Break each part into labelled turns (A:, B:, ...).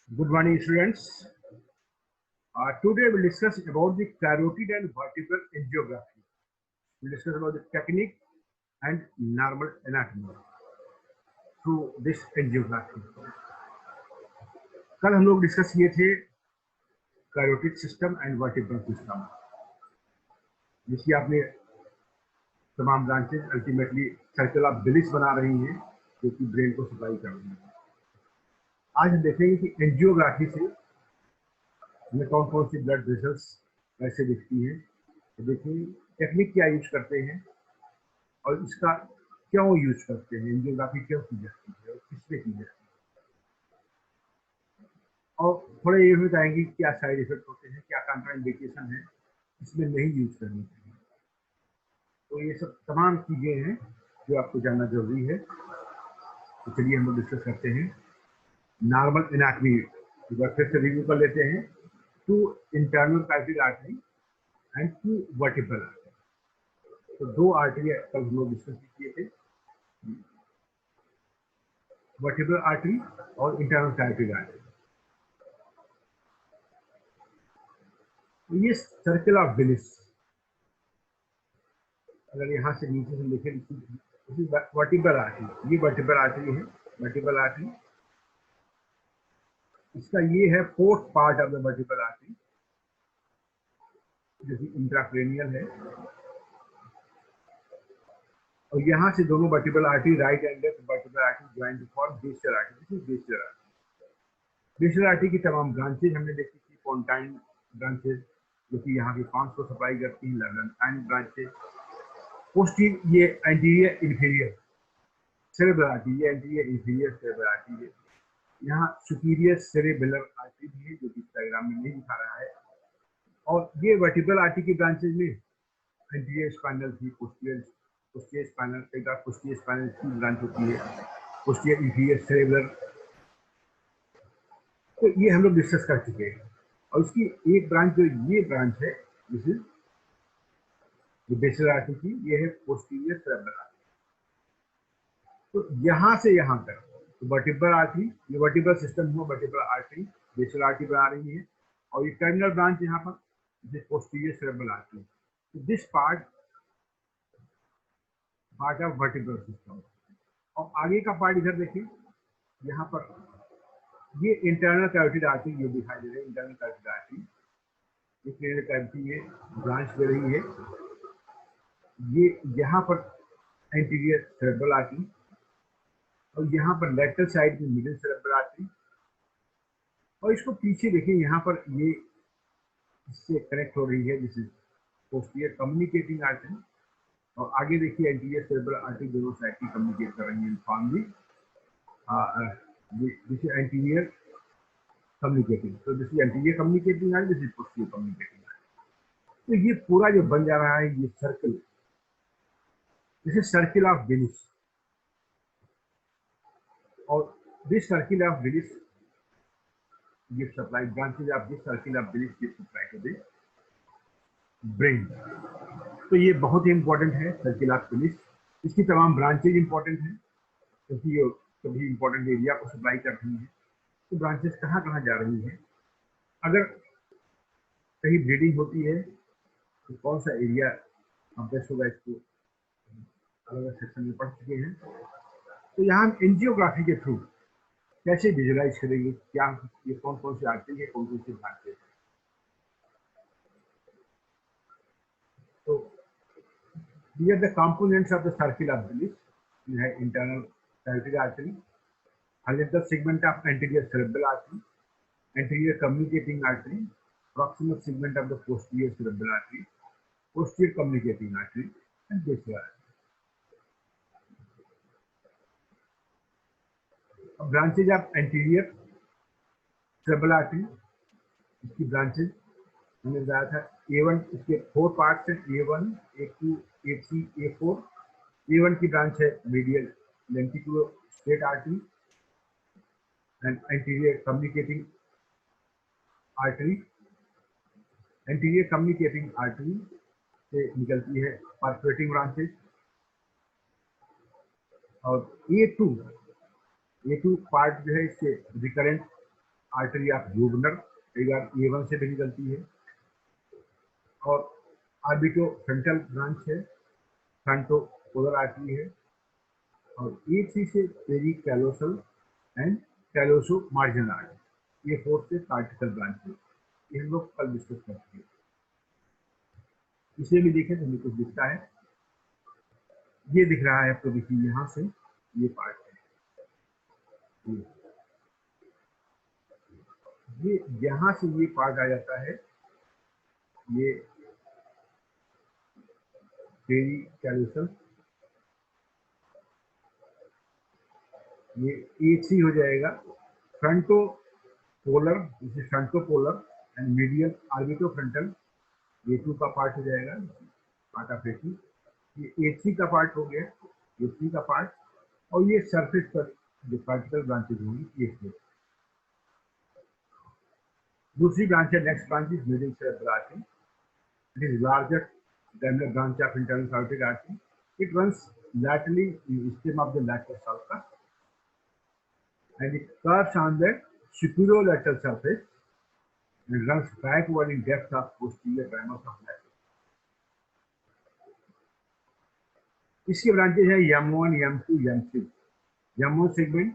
A: Good morning, students. Today we'll discuss about the carotid and vertebral angiography. We'll discuss about the technique and normal anatomy through this angiography. कल हम लोग discuss किए थे carotid system and vertebral system, जिसकी आपने तमाम branches ultimately circle of बिलिस बना रही हैं, जो कि ब्रेन को सप्लाई कर रही हैं। आज हम देखेंगे कि एंजियोग्राफी से हमें कौन कौन सी ब्लड वेसल्स कैसे दिखती है, तो देखिए टेक्निक क्या यूज करते हैं और इसका क्यों यूज करते हैं, एंजियोग्राफी क्यों की जाती है और किस पे की जाती है, और थोड़े ये भी बताएंगे क्या साइड इफेक्ट होते हैं, क्या कंट्राइंडिकेशन है, इसमें नहीं यूज करनी चाहिए। तो ये सब तमाम चीजें हैं जो आपको जानना जरूरी है। तो चलिए हम लोग डिस्कस करते हैं नॉर्मल एनाटॉमी। एक बार फिर से रिव्यू कर लेते हैं। Two internal carotid artery and two vertebral artery. तो दो आर्टरी कल हम लोग डिस्कस किए थे, वर्टिब्रल आर्टरी और इंटरनल कैरोटिड आर्टरी। तो ये सर्कल ऑफ बिलिस, अगर यहाँ से नीचे से देखें वर्टिब्रल आर्टरी, ये वर्टिब्रल आर्टरी है। वर्टिब्रल आर्टरी इसका ये है fourth part of the vertebral artery, जो कि इंट्राक्रेनियल है, और यहाँ से दोनों vertebral artery right and left vertebral artery join to form basilar artery. This is basilar artery. Basilar artery की तमाम ब्रांचेज हमने देखी थी, पोंटाइन ब्रांचेज जो कि यहाँ के कॉन्स को सप्लाई करती हैं, लेवेंटाइन ब्रांचेज, पोस्टीरियर ये एंटीरियर इंफीरियर सेरेब्रल आर्टरी, ये एंटीरियर इंफीरियर सेरेब्रल आर्टरी है। यहाँ सुपीरियर सेरेब्रल आर्टरी भी है, जो कि डायग्राम में नहीं दिखा रहा है। और ये वर्टिब्रल आर्टरी की ब्रांचेज में एंटीरियर स्पाइनल थी, पोस्टीरियर स्पाइनल, कई बार पोस्टीरियर स्पाइनल की ब्रांच होती है, पोस्टीरियर इंफीरियर सेरेब्रल। तो ये हम लोग डिस्कस कर चुके हैं। और उसकी एक ब्रांच जो ये ब्रांच है, दिस इज बेसियर आर्टरी की, ये है पोस्टीरियर सेरेब्रल आर्टरी। तो यहाँ से यहाँ तक तो वर्टिब्रल आर्टरी, ये वर्टिब्रल सिस्टम हुआ, वर्टिब्रल आर्टरी बेसियर आर्टरी बना रही है, और ये टर्मिनल ब्रांच यहाँ पर पोस्टीरियर सेरेब्रल आर्टरी। तो this part of vertebral system. और आगे का पार्ट इधर देखिए, यहाँ पर ये इंटरनल कैरोटिड आर्टरी, ये दिखाई दे रही है इंटरनल कैरोटिड आर्टरी। ये क्रेनियल कैविटी में ब्रांच दे रही है। ये यहाँ पर एंटीरियर सेरेब्रल आर्टरी, और यहाँ पर लेटरल साइड में मिडिल सेरेब्रल आर्टरी, और इसको पीछे देखिए यहाँ पर ये इससे कनेक्ट हो रही है, this is posterior communicating artery. और आगे देखिए एंटीरियर सेरेब्रल आर्टरी दोनों साइड की कम्युनिकेट कर रही है, form the this is anterior communicating. तो this is anterior communicating artery, this is posterior communicating artery. तो ये पूरा जो बन जा रहा है ये circle, this is circle of Willis. और this circle of Willis gives supply, branches of this circle of Willis gives supply to the brain। तो ये बहुत ही इंपॉर्टेंट है सर्किल ऑफ बिलिस। इसकी तमाम ब्रांचेज इंपॉर्टेंट हैं, क्योंकि ये सभी इंपॉर्टेंट एरिया को सप्लाई कर रही है। तो ब्रांचेस कहाँ कहाँ जा रही हैं, अगर कहीं ब्लीडिंग होती है तो कौन सा एरिया हम बेस्ट होगा, इसको अलग अलग सेक्शन में पढ़ चुके हैं। तो यहाँ हम एंजियोग्राफी के थ्रू कैसे विजुलाइज करेंगे, क्या ये कौन कौन सी आर्टरी है, कौन कौन सी ब्रांचेज है। तो these are the components of the circle of Willis. You have internal carotid artery, horizontal segment of anterior cerebral artery, anterior communicating artery, proximal segment of the posterior cerebral artery, posterior communicating artery, and basilar artery. Branches of anterior cerebral artery, इसकी branches हमने बताया था A1, इसके 4 parts हैं, A1, A2, A3, A4। A1 की branch है medial lenticular straight artery and anterior communicating artery. Anterior communicating artery से निकलती है परफोरेटिंग ब्रांचेज। और A2 पार्ट जो है इससे रिकरेंट आर्टरी ऑफ यूबनर, कई बार A1 से भी निकलती है, और आर्बिटो फ्रंटल ब्रांच है, फ्रंटो पोलर आर्टरी है, और A3 से पेरी कैलोसल एंड कैलोसो मार्जिनल आर्टरी, ये 4 से कार्टिकल ब्रांच है। ये हम लोग कल डिस्कस करते हैं। इसे भी देखें तो हमें कुछ दिखता है, ये दिख रहा है आपको, देखिए यहाँ से ये पार्ट है, ये यहाँ से ये पार्ट आ जाता है, ये पेरी कैलोसल, ये A3 हो जाएगा, फ्रंटो पोलर, जिसे fronto polar and medial orbito frontal, A2 का पार्ट हो जाएगा, पार्ट ऑफ A2। ये A3 का पार्ट हो गया, A3 का पार्ट, और ये सरफेस पर जो पार्टिकल ब्रांचेज होंगी ये है। दूसरी ब्रांच है, next branch is middle cerebral artery, it is larger than the branch of internal carotid artery. It runs laterally in the stem of the lateral sulcus, and it curves on the superolateral surface and runs backward in depth of posterior ramus of lateral. इसके branches है M1, M2, M3. M1 segment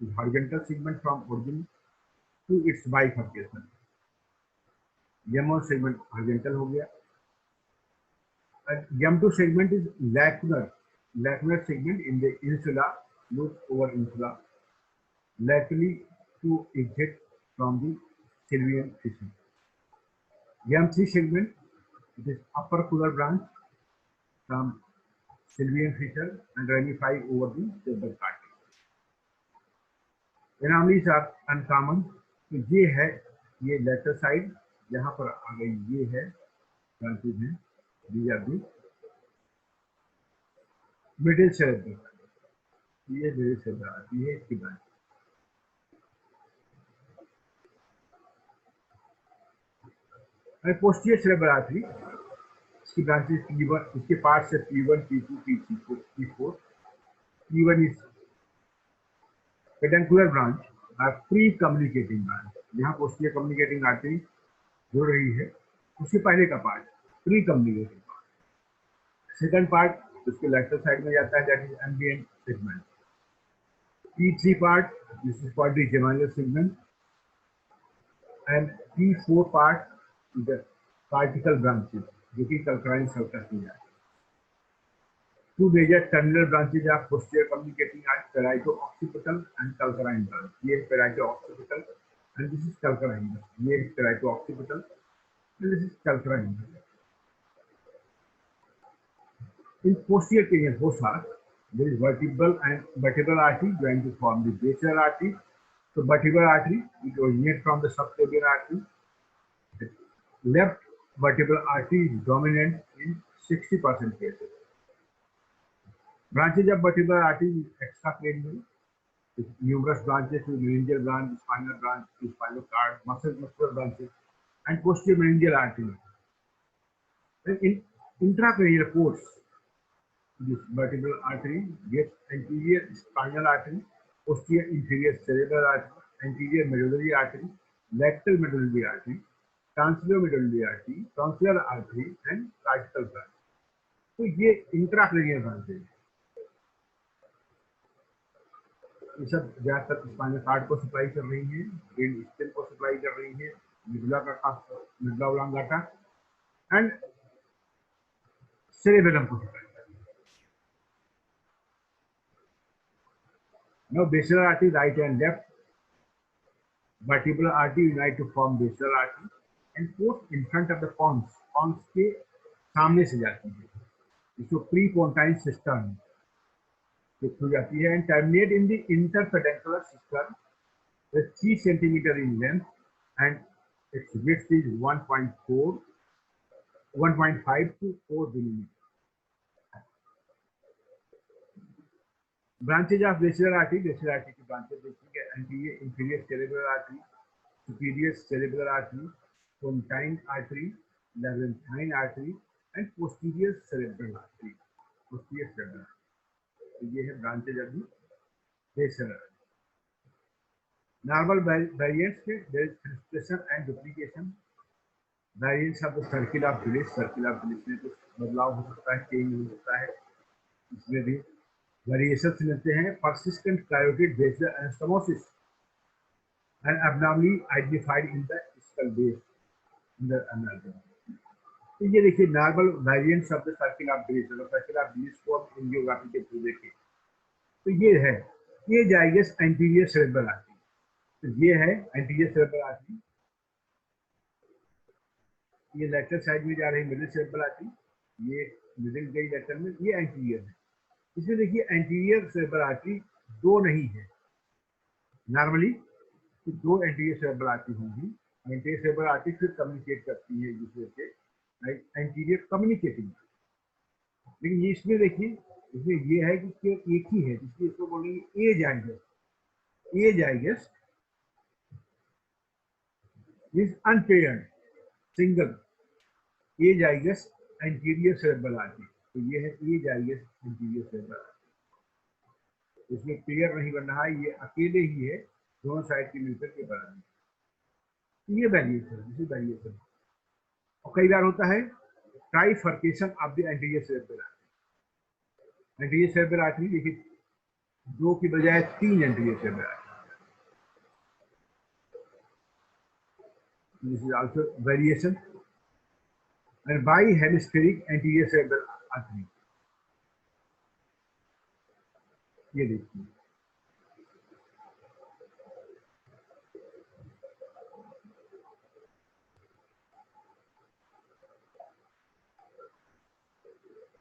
A: is horizontal segment from origin to its bifurcation. M1 segment horizontal हो गया. M2 segment is lacunar segment in the insula, loop over insula, laterally to exit from the Sylvian fissure. M3 segment, it is upper polar branch from Sylvian fissure and ramify over the cerebral cartilage. Anomalies are uncommon. तो ये है, ये letter side यहाँ पर आ गई, ये है branches हैं, these are the middle cerebral, ये मिडिल सेरेब्रल आती है इसकी ब्रांच। पोस्टीरियर सेरेब्रल आर्टरी, इसकी ब्रांचेज P1, इसके पार्ट से P1, P2, P3, P4. P1 is peduncular branch और प्री कम्युनिकेटिंग ब्रांच, यहाँ पोस्टीरियर कम्युनिकेटिंग आर्टरी जुड़ रही है, उसके पहले का part pre communicating part. Second part उसके लेफ्ट साइड में जाता है, that is ambient segment. P3 part, this is called the geminal segment, and P4 part the cortical branches, जो कि कल्कराइन सर्कस में जाती है। Two major terminal branches of posterior communicating arch, parieto-occipital and calcarine branch. ये parieto-occipital and this is calcarine. ये parieto-occipital and this is calcarine. In posterior cranial fossa, there is vertebral artery joined to form the basilar artery. So vertebral artery, it originates from the subclavian artery. The left vertebral artery is dominant in 60% cases. Branches of vertebral artery is extracranial. Numerous branches to meningeal branch, spinal branch, spinal cord, muscular branches, and posterior meningeal artery. And in intracranial course, this vertebral artery gets anterior spinal artery, posterior inferior cerebral artery, anterior medullary artery, lateral medullary artery, transverse medullary artery, tonsillar artery, and cortical branch. तो ये intracranial branches है, ये सब ज्यादातर spinal cord को supply कर रही है, ब्रेन स्टेम को सप्लाई कर रही है, मिडुला ओब्लांगाटा एंड सेरेबेलम को सप्लाई कर रही है। Now basilar artery, right and left vertebral artery unite to form basilar artery and post in front of the pons, pons के सामने से जाती है, इसको प्रीपोंटाइन सिस्टम हो जाती है, and terminate in the interpedunclar system with 3 centimeter in length and its width is 1.5 to 4 millimeter. Branches of basilar artery की branches देखिए, anterior inferior cerebral artery, superior cerebral artery, pontine artery, labyrinthine artery and posterior cerebral artery, posterior cerebral artery. तो ये है branches of the basilar artery. Normal variants के there is fenestration and duplication. Variants of the circle of Willis में कुछ बदलाव हो सकता है, चेंज हो सकता है, इसमें भी वेरिएशंस मिलते हैं. Persistent carotid basal anastomosis and abnormally identified in the skull base in the anatomy. तो ये देखिए normal variants of the circle of Willis, अगर सर्किल ऑफ विलिस को हम एंजियोग्राफी के थ्रू देखें तो ये है, ये जाइगस एंटीरियर सेरेब्रल आर्टरी, तो ये है एंटीरियर सेरेब्रल आर्टरी, ये लेटरल साइड में जा रही मिडिल सेरेब्रल आर्टरी, ये मिडिल गई लेटरल में, ये एंटीरियर है. इसमें देखिए एंटीरियर सेरेब्रल आर्टरी दो नहीं है नॉर्मली, तो दो एंटीरियर सेरेब्रल आर्टरी होंगी. एंटीरियर सेरेब्रल आर्टरी फिर कम्युनिकेट करती है एक दूसरे से, एंटीरियर कम्युनिकेटिंग. लेकिन ये इसमें देखिए, इसमें ये है कि एक ही है, इसलिए इसको बोलेंगे azygos. Azygos is unpaired single azygos anterior cerebral artery. तो ये है azygos anterior cerebral artery. इसमें पेयर नहीं बन रहा है, ये अकेले ही है, दोनों साइड के मिलकर के बना है. ये वेरिएशन. और कई बार होता है trifurcation of the anterior cerebral artery. Anterior cerebral artery देखिए दो की बजाय तीन anterior cerebral artery. This is also variation. And bihemispheric anterior cerebral artery. ये देखिए,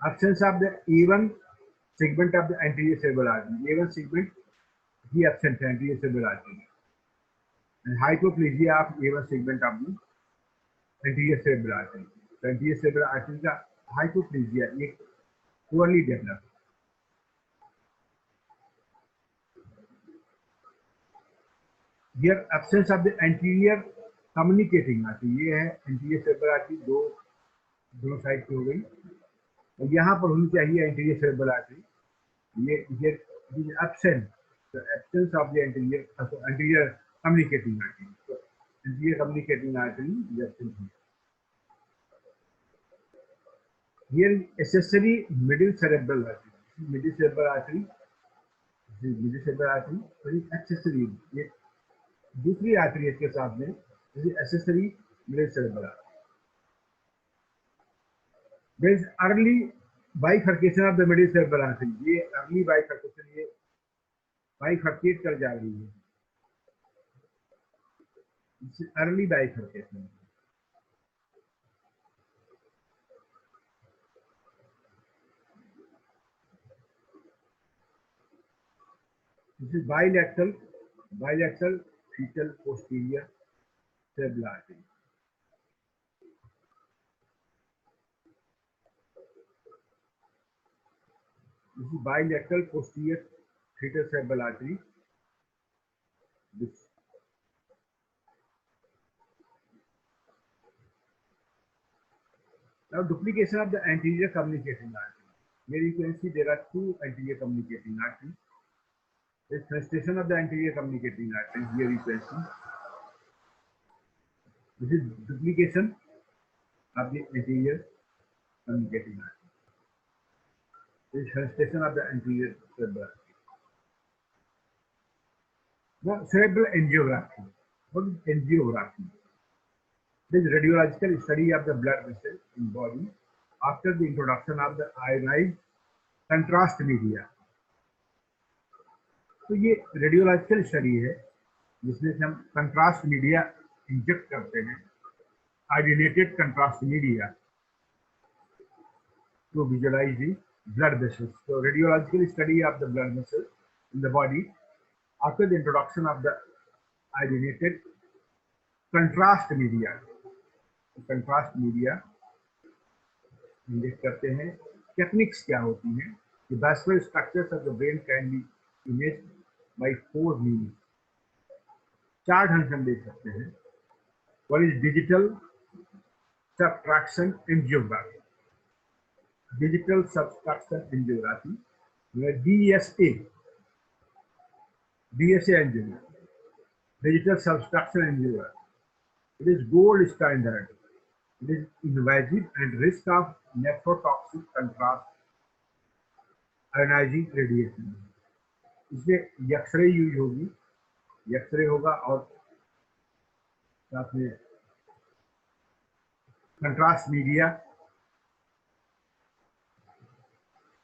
A: absence of the A1 segment of the anterior cerebral artery. A1 segment he absent है anterior cerebral artery. And hypoplasia of A1 segment of the anterior cerebral artery. तो anterior cerebral artery का hypoplasia एक poorly developed. Here absence of the anterior communicating artery. ये है anterior cerebral artery, दोनों side की हो गई, और यहाँ पर होनी चाहिए एंटीरियर सेरेब्रल आर्टरी. ये absent, the absence of the anterior communicating artery. तो anterior communicating artery is absent here. Here accessory middle cerebral artery. Middle cerebral artery, तो ये एक्सेसरी, ये दूसरी आर्टरी इसके साथ में, accessory middle cerebral artery. There is early bifurcation of the middle cerebral artery. ये early bifurcation, ये bifurcate कर जा रही है. Early bifurcation. This is bilateral fetal posterior cerebral artery. This is bilateral posterior fetal cerebral artery. This now duplication of the anterior communicating artery. Here you can see there are two anterior communicating arteries. There is fenestration of the anterior communicating artery. Here you can see. This is duplication of the anterior communicating artery. This is fenestration of the anterior cerebral artery. Now, cerebral angiography. What is angiography? This is radiological study of the blood vessel in body after the introduction of the ionized contrast media. तो ये radiological study है जिसमें से हम contrast media inject करते हैं, iodinated contrast media, to visualize the blood vessels. So radiological study of the blood vessels in the body after the introduction of the iodinated contrast media. Contrast media inject करते हैं. Techniques क्या होती हैं? The vascular structures of the brain can be imaged by 4 means. 4 ढंग से हम देख सकते हैं. One is digital subtraction angiography. Digital subtraction angiography, where DSA angiography. Digital subtraction angiography. It is gold standard. It is invasive and risk of nephrotoxic contrast ionizing radiation. इसमें x ray use होगी, x ray होगा और साथ में contrast media,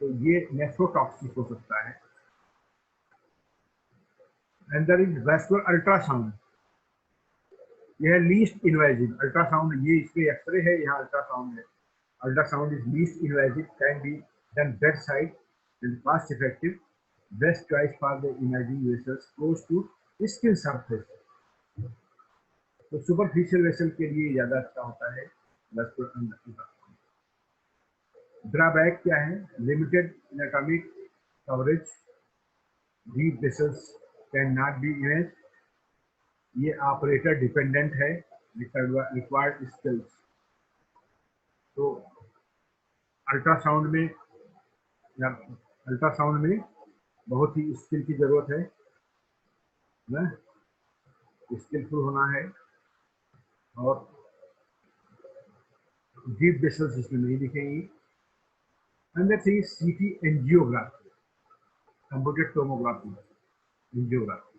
A: तो ये nephrotoxic हो सकता है। And there is vascular ultrasound, यह लीस्ट इन्वेजिव अल्ट्रासाउंड, ये इसमें एक्सरे है, यहाँ अल्ट्रासाउंड है। Ultrasound is least invasive, can be done bed side and cost effective, best choice for the imaging vessels close to skin surface. तो superficial vessel के लिए ज्यादा अच्छा होता है वैस्कुलर अल्ट्रासाउंड। ड्रॉबैक क्या है? Limited anatomic coverage, deep vessels can not be image, ये ऑपरेटर डिपेंडेंट है, रिक्वायर्ड स्किल्स। तो अल्ट्रासाउंड में बहुत ही स्किल की जरूरत है ना, स्किलफुल होना है, और डीप वेसल्स इसमें नहीं दिखेंगी। अंदर से CT angiography, computed tomography, angiography,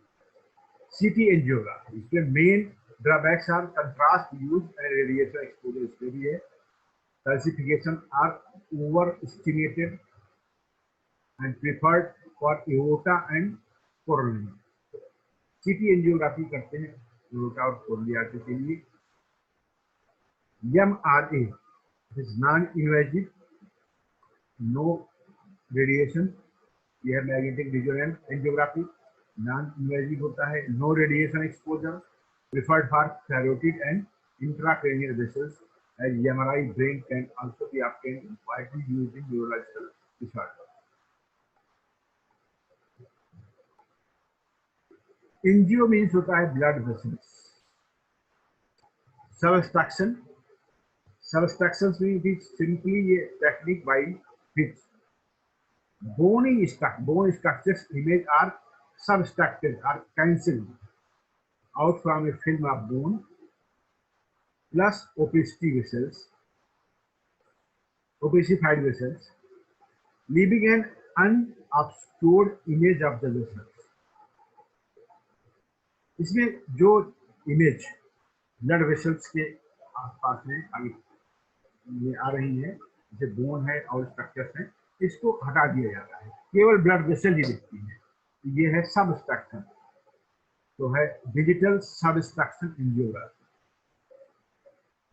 A: CT angiography, इसमें main drawbacks are contrast use and radiation exposure, इसमें भी है। Calcification are overestimated and preferred for aorta and coronary. CT angiography करते हैं aorta और coronary artery के लिए। MRA is non-invasive, no radiation, यह मैग्नेटिक रेजोनेंस एंजियोग्राफी नॉन-इन्वेजिव होता है, no radiation exposure, preferred for carotid and intracranial vessels, as MRI brain can also be obtained, widely used in neurological disorders. Angio means होता है blood vessels. Subtraction, subtractions means it is simply a technique by which bone structures image are subtracted or cancelled out from a film of bone plus opacified vessels, leaving an unobscured image of the vessels. इसमें जो image blood vessels के आसपास में आ रही है, जैसे bone है और स्ट्रक्चर्स हैं, इसको हटा दिया जाता है, केवल ब्लड वेसल ही दिखती है, ये है सबस्ट्रक्शन। तो है digital subtraction angiography,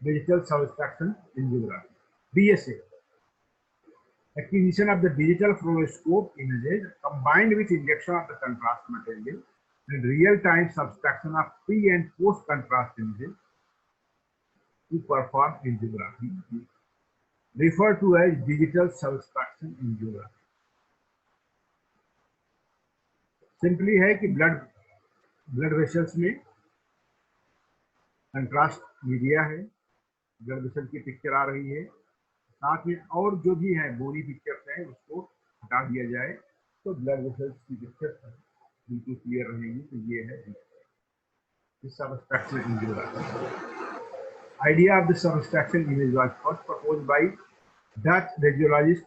A: digital subtraction angiography, DSA. Acquisition of the digital fluoroscope images combined with injection of the contrast material and real-time subtraction of pre and post-contrast images to perform angiography, referred to as digital subtraction angiography. Simply है कि blood vessels में contrast media है, blood vessel की picture आ रही है, साथ में और जो भी है बोनी पिक्चर्स है उसको हटा दिया जाए, तो ब्लड वेसल्स की पिक्चर बिल्कुल क्लियर रहेगी। तो ये है subtraction angiography. Idea of the subtraction image was first proposed by Dutch radiologist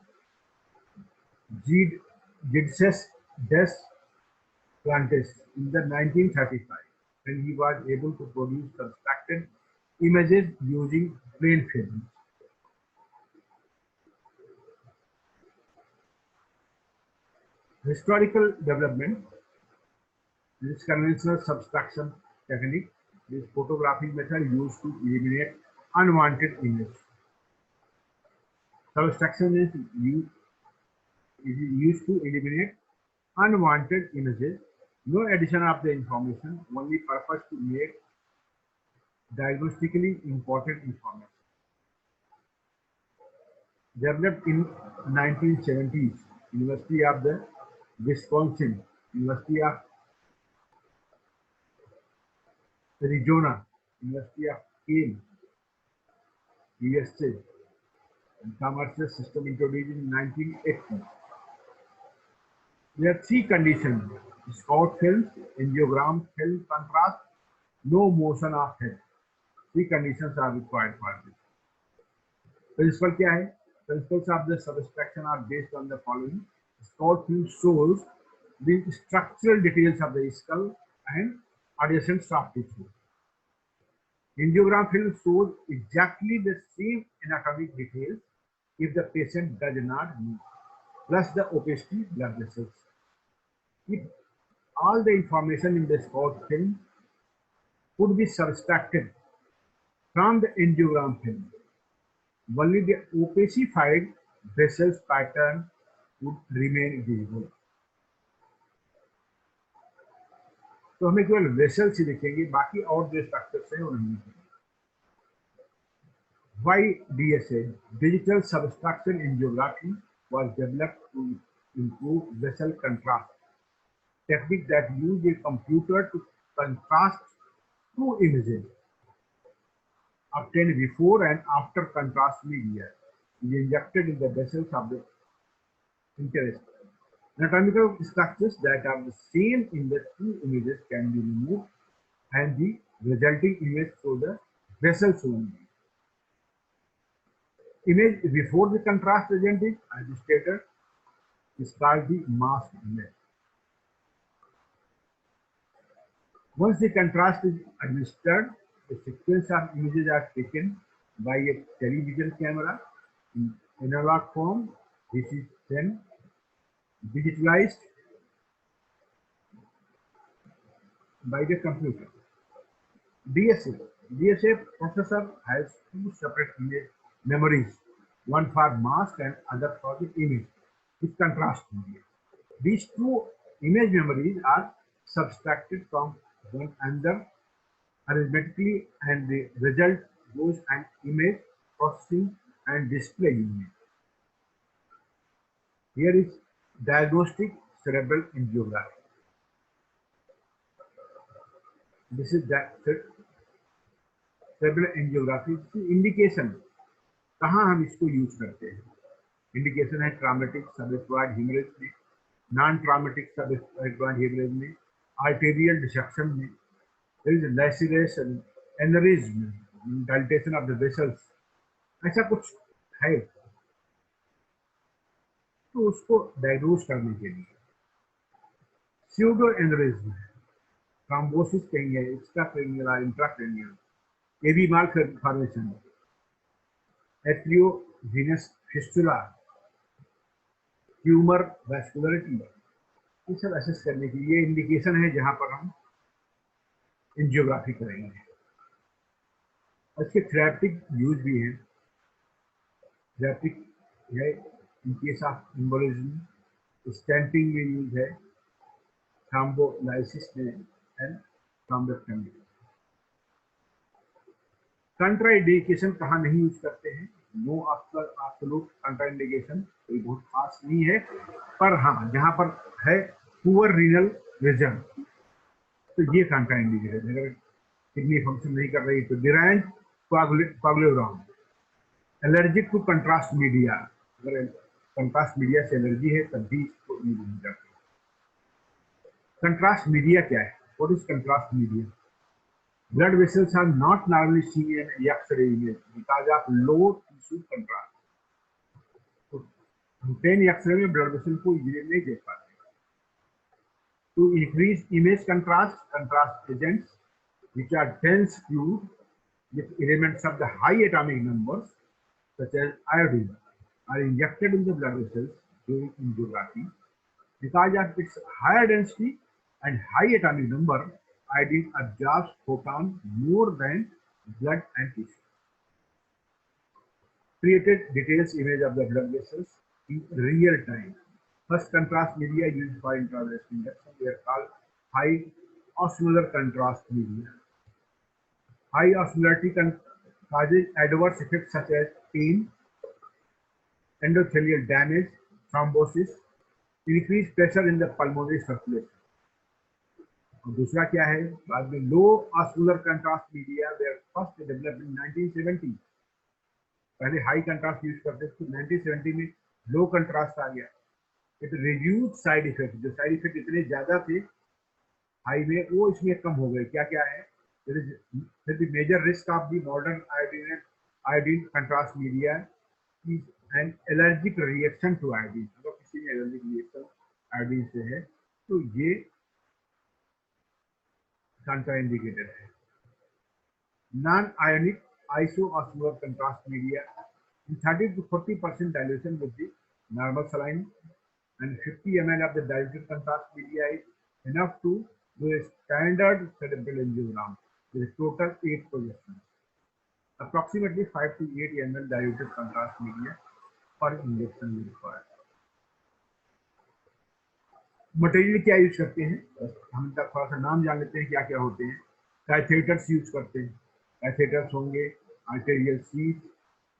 A: Gidsels des Plantes in the 1935, when he was able to produce subtracted images using plain film. Historical development, this conventional subtraction technique, this photographic method used to eliminate unwanted images. Subtraction is used to eliminate unwanted images, no addition of the information, only purpose to make diagnostically important information. Developed in 1970s, University of the Wisconsin, University of Arizona, University of Keene, USA, and commercial system introduced in 1980. There are three conditions: Scout films, angiogram film contrast, no motion of head. Three conditions are required for this. Principle क्या है? Principles of the subtraction are based on the following. Skull film shows the structural details of the skull and adjacent soft tissue. Angiogram film shows exactly the same anatomic details if the patient does not move, plus the opacity blood vessels. If all the information in the skull film could be subtracted from the angiogram film, only the opacified vessels pattern would remain visible. तो हमें केवल vessels ही दिखेंगे, बाकी और जो structures हैं वो नहीं दिखेंगे. Why DSA, digital subtraction angiography, was developed to improve vessel contrast, technique that uses a computer to contrast two images obtained before and after contrast media is injected in the vessels of the interest. Anatomical structures that are the same in the two images can be removed and the resulting image shows the vessels only. Image before the contrast agent is stated is called the masked image. Once the contrast is administered, the sequence of images are taken by a television camera in analog form. This is then digitalized by the computer. DSA processor has two separate image memories, one for mask and other for the image with contrast media. These two image memories are subtracted from one another arithmetically and the result goes an image processing and display unit. Here is diagnostic cerebral angiography. This is that cerebral angiography indication. कहाँ हम इसको use करते हैं? Indication है traumatic सबएक्वायर्ड haemorrhage में, non traumatic सबएक्वायर्ड haemorrhage में, arterial dissection में, there is laceration, aneurysm, dilatation of the vessels. ऐसा कुछ है तो उसको डायग्नोज करने के लिए स्यूडो एनेरिज्म है, थ्रोम्बोसिस कहेंगे, एक्स्ट्राक्रैनियल और intracranial, AV malformation, arteriovenous fistula, tumour vascularity, ये सब असेस करने की ये इंडिकेशन है जहां पर हम एंजियोग्राफी करेंगे. इसके थेरेपेटिक यूज भी है. थेरेपेटिक है in case of embolism, stenting में यूज है, थ्रोम्बोलाइसिस में एंड थ्रोम्बेक्टमी. कंट्राइंडिकेशन कहाँ नहीं यूज करते हैं? नो एब्सोल्यूट कंट्राइंडिकेशन कोई बहुत खास नहीं है, पर हाँ जहाँ पर है पुअर रीनल रिजन तो ये कंट्राइंडिकेशन. अगर किडनी फंक्शन नहीं कर रही तो deranged coagulogram. Allergic to contrast media, अगर कंट्रास्ट मीडिया से एलर्जी है तब भी इसको यूज नहीं करते. कंट्रास्ट मीडिया क्या है? What is contrast media? Blood vessels are not normally seen in X-ray image because of low tissue contrast. तो हम 10 X-ray में blood vessel को इजीली नहीं देख पाते. To increase image contrast, contrast agents which are dense fluid with elements of the high atomic numbers such as iodine are injected in the blood vessels during angiography. Because of its higher density and high atomic number, iodine absorbs photon more than blood and tissue. Created details image of the blood vessels in real time. First contrast media used for intravascular injection, they are called high osmolar contrast media. High osmolarity causes adverse effects such as pain, endothelial damage, thrombosis, increased pressure in the pulmonary circulation. और दूसरा क्या है? बाद में low osmolar contrast media were first developed in 1970. पहले high contrast use करते थे, 1970 में लो कंट्रास्ट आ गया. इट रिड्यूस साइड इफेक्ट, जो साइड इफेक्ट इतने ज्यादा थे हाई में वो इसमें कम हो गए. क्या क्या है? There is the major risk of the modern iodine contrast media is an allergic reaction to iodine. अगर किसी में एलर्जिक रिएक्शन आयोडीन से है तो ये contraindicated है. Non-ionic isoosmolar contrast media in 30 to 40% dilution with the normal saline, and 50 ml of the diluted contrast media is enough to do a standard cerebral angiogram with a total 8 projections. Approximately 5 to 8 ml diluted contrast media per injection is required. Material क्या use करते हैं, हम तक थोड़ा सा नाम जान लेते हैं क्या क्या होते हैं. कैथेटर्स यूज करते हैं. कैथेटर्स होंगे arterial sheath,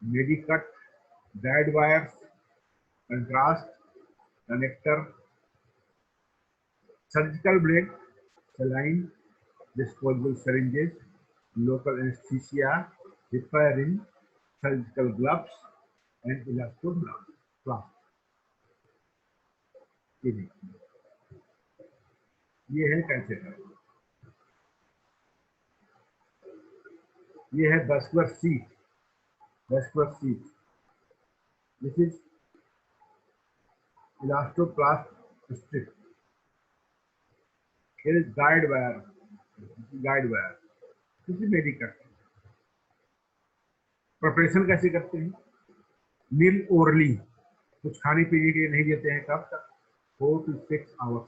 A: medicut, guide wires, contrast, connector, surgical blade, saline, disposable syringes, local anesthesia, heparin, surgical gloves, and elastic gloves. ये है कैथेटर. ये है vascular sheath. Vascular sheath. This is elastoplast strip. Here is guide wire. Guide wire. This is medical. Preparation कैसे करते हैं? मील orally, कुछ खाने पीने के लिए नहीं देते हैं. कब तक? 4 to 6 आवर्स,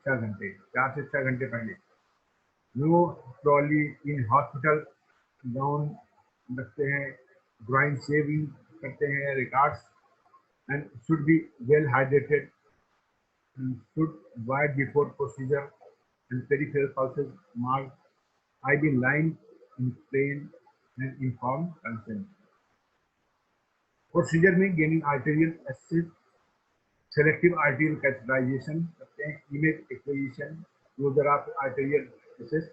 A: 6 घंटे, 4 से 6 घंटे पहले. No trolley in hospital, gown रखते हैं, ग्राइंड शेविंग करते हैं, records, and should be well hydrated, should void before procedure, and peripheral pulses mark, I V line in place and informed consent. Procedure में gaining arterial access, selective arterial catheterization करते हैं, image acquisition, closure of arterial access,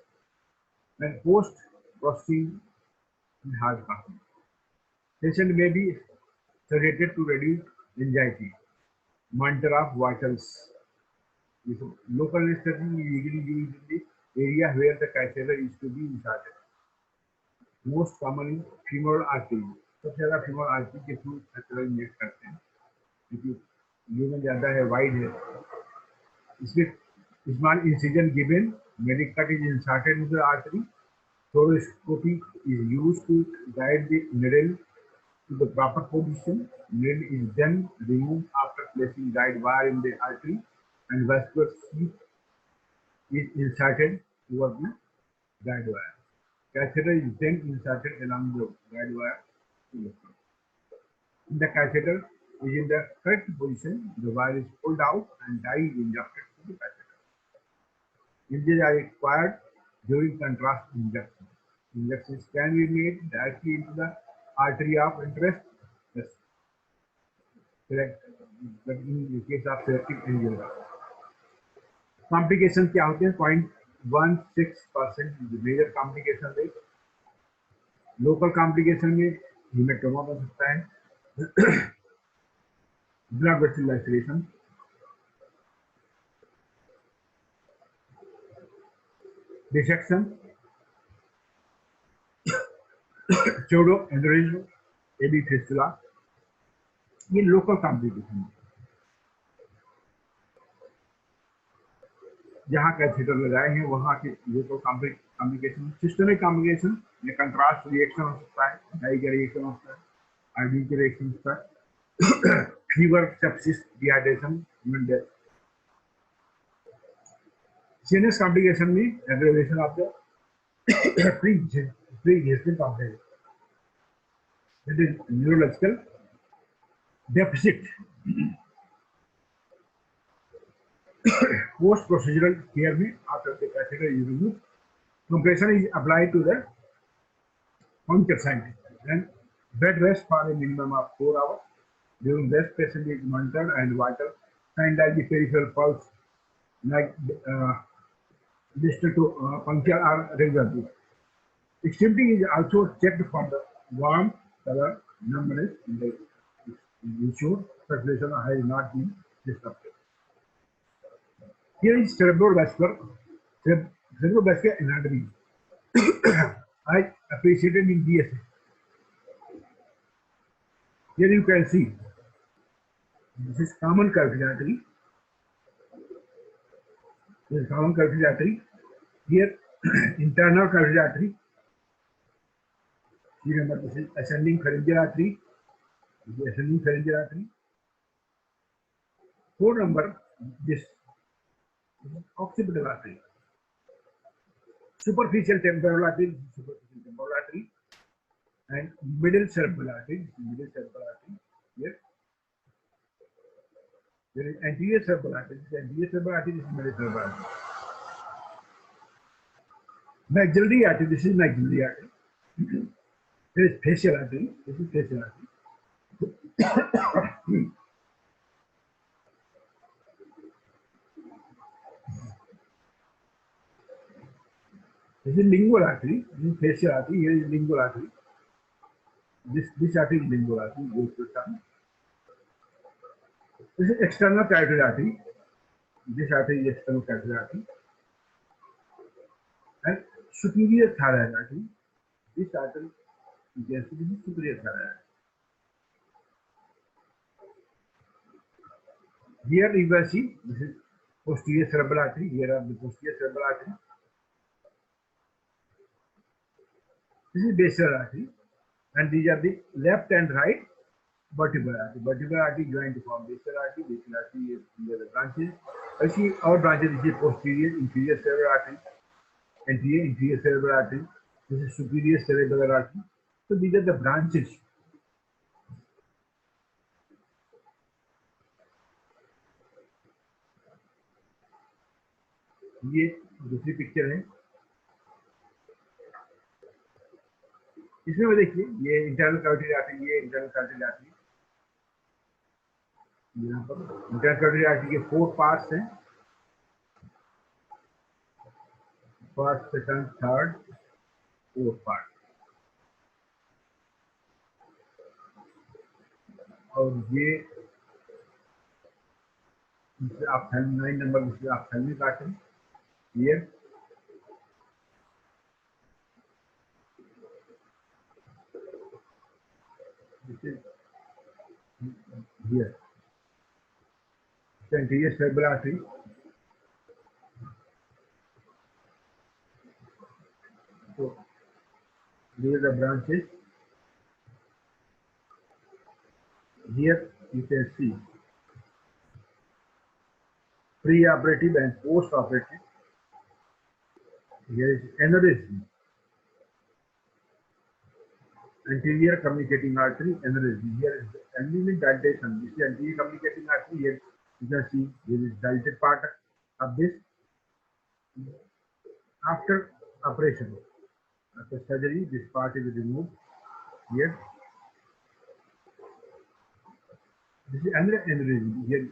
A: and post processing in hard copy. Patient may be sedated to reduce anxiety. Monitor of vitals. Local anesthesia is usually used in the area where the catheter is to be inserted. Most commonly femoral artery. सबसे ज़्यादा femoral artery के through catheter inject करते हैं, क्योंकि lumen ज़्यादा है, wide है. इसमें small incision given, medic cut is inserted into the artery. Fluoroscopy is used to guide the needle to the proper position. Needle is then removed after placing guide wire in the artery, and vascular sheath is inserted over the guide wire. Catheter is then inserted along the guide wire to the front. The catheter is in the correct position. The wire is pulled out and dye is injected to the catheter. Injuries are required during contrast injection. Injections can be made directly into the artery of interest. Yes. Correct. But in the case of septic angiogram. Complications क्या होते हैं? 0.16% major complication rate. Local complication में haematoma बन सकता है, blood vessel laceration, dissection, pseudo aneurysm, AV fistula. ये local complication है. जहाँ कैथेटर लगाए हैं वहाँ के लोकल कॉम्प्लिकेशन. सिस्टमिक कॉम्प्लिकेशन में कंट्रास्ट रिएक्शन हो सकता है, डाई का रिएक्शन हो सकता है, आयोडीन के रिएक्शन हो सकता है, fever, sepsis, dehydration, human death. CNS complication में aggravation of the pre-existing complaint. That is neurological deficit. Post-procedural care में after the catheter is removed, compression is applied to the puncture site and bed rest for a minimum of 4 hours. During rest, patient is monitored and vital signs like the peripheral pulse, like distal to puncture are regularly. Extremity is also checked for the warmth, color, numbness, and the ensure circulation has not been disrupted. Here is cerebrovascular anatomy. I appreciated in DSA. Here you can see this is common carotid artery. This is common carotid artery. Here internal carotid artery. Remember, this is ascending pharyngeal artery. This is ascending pharyngeal artery. 4 number, this is occipital artery. Superficial temporal artery, superficial temporal artery, and middle cerebral artery, middle cerebral artery. Here, there is anterior cerebral artery, this is anterior cerebral artery, this is middle cerebral artery. Maxillary artery, this is maxillary artery. There is facial artery, this is facial artery. This is lingual artery, this is facial artery, here is lingual artery. This artery is lingual artery, goes to the tongue. This is external carotid artery. This artery is external carotid artery. And superior thyroid artery. This artery, you can see, this is superior thyroid artery. Here you can see, this is posterior cerebral artery. Here are the posterior cerebral artery. This is basal artery. And these are the left and right vertebral artery. Vertebral artery joined to form basal artery. Basal artery is the other branches. I see our branches. This is posterior, inferior cerebral artery, anterior, inferior cerebral artery. This is superior cerebral artery. So these are the branches. ये दूसरी picture है. इसमें देखिए ये internal carotid artery, ये internal carotid artery. यहाँ पर internal carotid artery के 4 पार्ट्स हैं. First, second, third, 4 part. और ये आप 9 नंबर जिससे आप फैमिली काट हैं. Here, this is here. The anterior cerebral artery. So these are the branches. Here you can see pre-operative and post-operative. Here is aneurysm. Anterior communicating artery, aneurysm. Here is anterior dilatation. This is anterior communicating artery. Here you can see there is dilated part of this. After operation, after surgery, this part is removed. Here, this is another aneurysm. Here,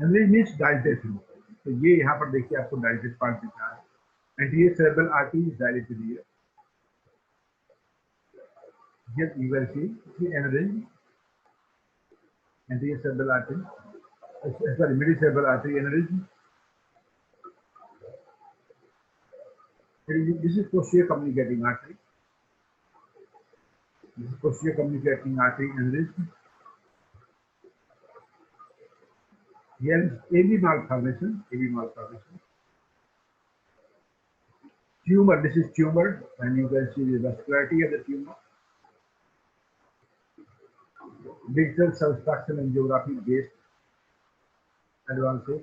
A: aneurysm means dilatation. तो ये यहाँ पर देखिए आपको dilated part दिख रहा है. Anterior cerebral artery is dilated here. Here you will see the aneurysm, anterior cerebral artery. Sorry, middle cerebral artery aneurysm. This is posterior communicating artery. This is posterior communicating artery aneurysm. Here is AV malformation. AV malformation. Tumor. This is tumor, and you can see the vascularity of the tumor. Digital subtraction angiography based advances.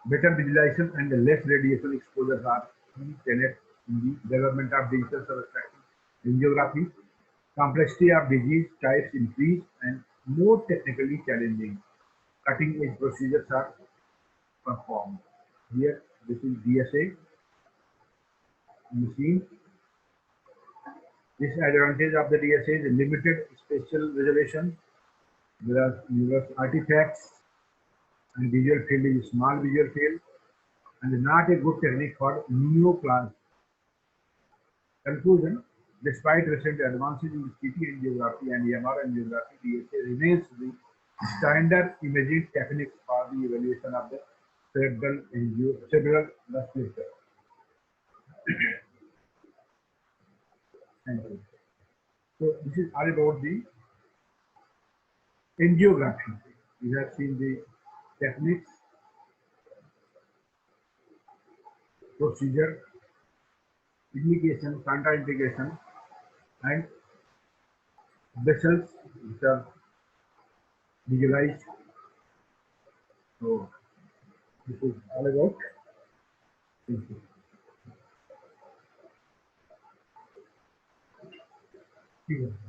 A: Better visualization and less radiation exposure are key tenets in the development of digital subtraction angiography. Complexity of disease types increase and more technically challenging cutting-edge procedures are performed. Here, this is DSA machine. This advantage of the DSA is limited spatial resolution. There are numerous artifacts, and visual field is small visual field, and not a good technique for neoplasm. Conclusion: despite recent advances in CT angiography and MR angiography, DSA remains the standard imaging technique for the evaluation of the cerebral vasculature. Thank you. So this is all about the angiography. We have seen the techniques, procedure, indication, contraindication, and vessels which are visualized. So this is all about. Thank you. ठीक है